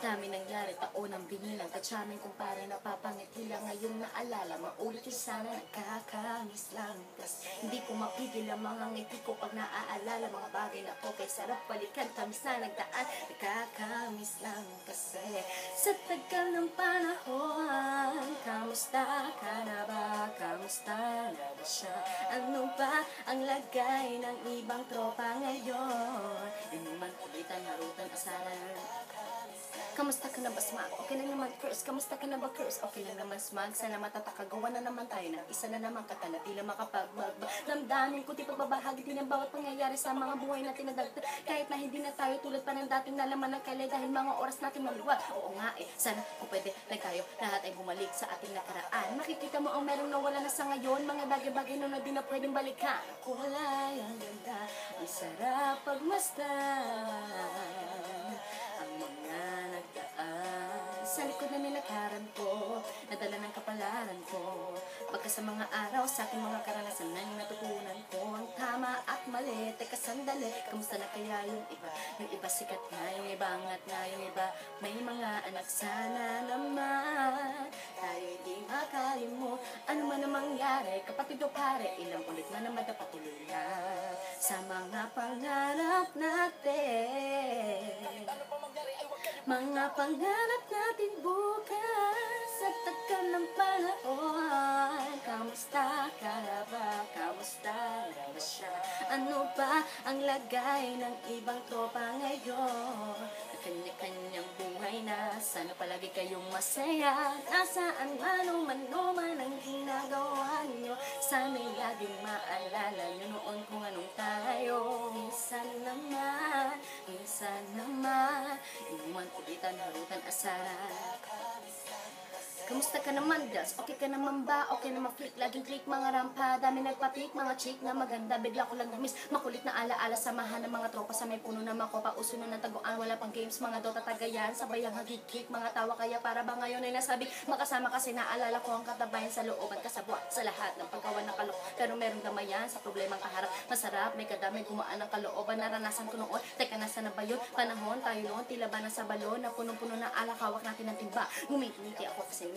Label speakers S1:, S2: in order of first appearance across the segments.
S1: Madami nangyari, taon ang binilang Katsaming kumpare, napapangiti lang ngayong naalala. Maulit yung sana, nagkakamiss lang. Kas hindi ko mapigil ang mga ngiti ko pag naaalala. Mga bagay na to kay sarap balikan. Tamis na nagdaan, nagkakamiss lang. Kasi sa tagal ng panahon, kamusta ka na ba? Kamusta na ba siya? Ano ba ang lagay ng ibang tropa ngayon? Inuman, kulitan, harutan, asaran. Kamusta ka na ba, Smag? Okay lang naman, Curse. Kamusta ka na ba, Curse? Okay lang naman, Smag. Sana matatakaagawa na naman tayo ng isa na naman katana. Tila makapagbagba. Damdamin ko, di pagbabahagi din ang bawat pangyayari sa mga buhay natin na dagdag. Kahit na hindi na tayo tulad pa ng dating nalaman ng kalay dahil mga oras natin maluwag. Oo nga eh, sana kung pwede na tayo lahat ay bumalik sa ating nakaraan. Makikita mo ang merong nawala na sa ngayon. Mga bagay-bagay na di na pwedeng balikan. Kulay, ang ganda, ang sarap pagmasdan. Sa likod na nilakaran ko, nadala ng kapalaran ko. Pagka sa mga araw, sa aking mga karanasan na natutunan ko ang tama at mali. Teka sandali, kamusta na kaya yung iba? Yung iba sikat na, yung iba angat na, yung iba may mga anak. Sana naman tayo di makalimo. Ano man ang mangyari, kapatid o pare, ilang ulit na naman napatuloy na sa mga pangarap natin. Mga pangarap natin bukas sa tagal ng panahon. Kamusta ka na ba? Kamusta na ba siya? Ano ba ang lagay ng ibang tropa ngayon? Na kanya-kanyang buhay na, sana palagi kayong masaya. Nasaan man o man ang ginagawa nyo, sana'y laging maalala nyo noon kung anong tayo. Minsan naman, inuman, kulitan, harutan, asaran. Kamusta ka naman, Das? Okay ka naman ba? Okay naman, flick, laging click, mga rampa. Dami nagpa-pick, mga chick na maganda. Bigla ko lang na-miss, makulit na ala-ala. Samahan ng mga tropa sa may puno na makopa. Uso na ng taguan, wala pang games, mga Dota tagayan. Sabayang hagik-kick, mga tawa kaya para ba ngayon ay nasabi. Makasama kasi naalala ko ang katabayan sa looban. Kasabwa sa lahat ng pagkawan ng kalok. Pero merong damayan sa problemang kaharap. Masarap, may kadami, gumaan ang kalooban. Naranasan ko noon, teka nasa na ba yun? Panahon, tayo noon, tila ba nasa balon? Na punong-puno na alak, hawak natin ng timba. Ngumiti ako kasi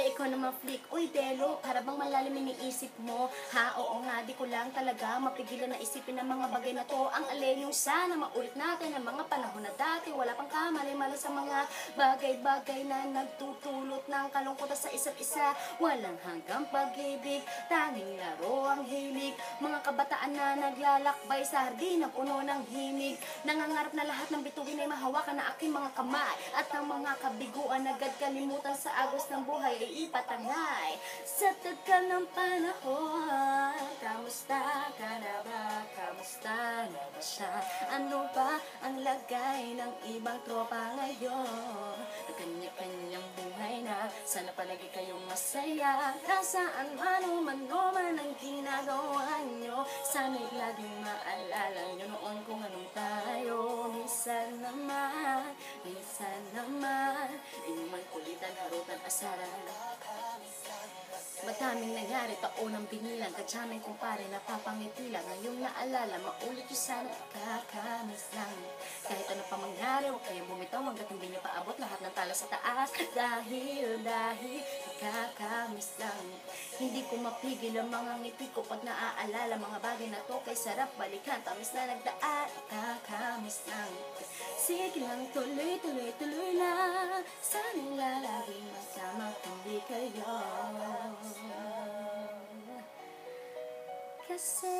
S1: ikaw naman, flick, uy Delo, para bang malalim iniisip mo? Ha, oo nga, di ko lang talaga mapigilan na isipin ang mga bagay na to. Ang alin yung sana maulit natin ang mga panahon na dati. Wala pang kamali-mali sa mga bagay-bagay na nagtutulot ng kalungkutan sa isa't isa. Walang hanggang pag-ibig, tanging laro ang hilig. Mga kabataan na naglalakbay sa hardin na puno ng himig. Nangangarap na lahat ng bituin ay mahawakan na aking mga kamay. At ang mga kabiguan agad kalimutan sa agos ng buhay ay ipatangay. Sa tagal ng panahon, kamusta ka na ba? Kamusta na ba siya? Ano ba ang lagay ng ibang tropa ngayon? Kanya-kanyang buhay na, sana palagi kayong masaya. Nasaan man o man ang ginagawa nyo, sana'y laging maalala nyo noon kung anong tayo. Minsan naman, inuman, kulitan, harutan, asaran. Madaming nangyari, taon ang binilang Katsaming kumpare, napapangiti lang ngayong naalala. Maulit yung sana, kakamiss lang. Kahit ano pa mangyari, huwag kayong bumitaw hanggat hindi nyo paabot lahat ng tala sa taas. Dahil kakamiss lang. Hindi ko mapigil ang mga ngiti ko pag naaalala. Mga bagay na to kay sarap balikan. Tamis na nagdaan, kakamiss lang. Sige lang, tuloy lang. Sana'y lalaging masama kundi kayo. Kasi